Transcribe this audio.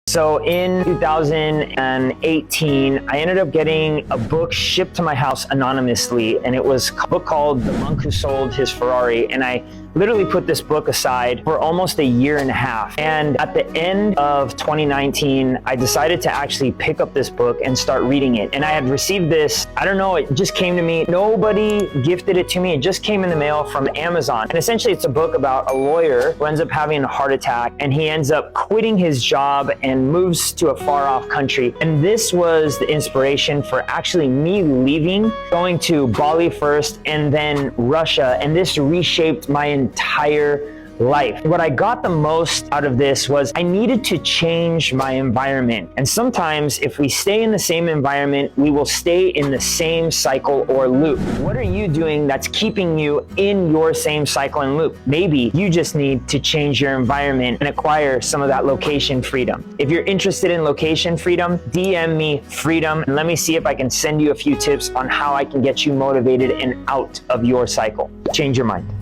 So in 2018, I ended up getting a book shipped to my house anonymously, and it was a book called The Monk Who Sold His Ferrari. And I literally put this book aside for almost a year and a half. And at the end of 2019, I decided to actually pick up this book and start reading it. And I had received this, I don't know, it just came to me. Nobody gifted it to me. It just came in the mail from Amazon. And essentially it's a book about a lawyer who ends up having a heart attack, and he ends up quitting his job and moves to a far off country. And this was the inspiration for actually me leaving, going to Bali first and then Russia. And this reshaped my entire life. What I got the most out of this was I needed to change my environment. And sometimes if we stay in the same environment, we will stay in the same cycle or loop. What are you doing that's keeping you in your same cycle and loop? Maybe you just need to change your environment and acquire some of that location freedom. If you're interested in location freedom, DM me freedom and let me see if I can send you a few tips on how I can get you motivated and out of your cycle. Change your mind.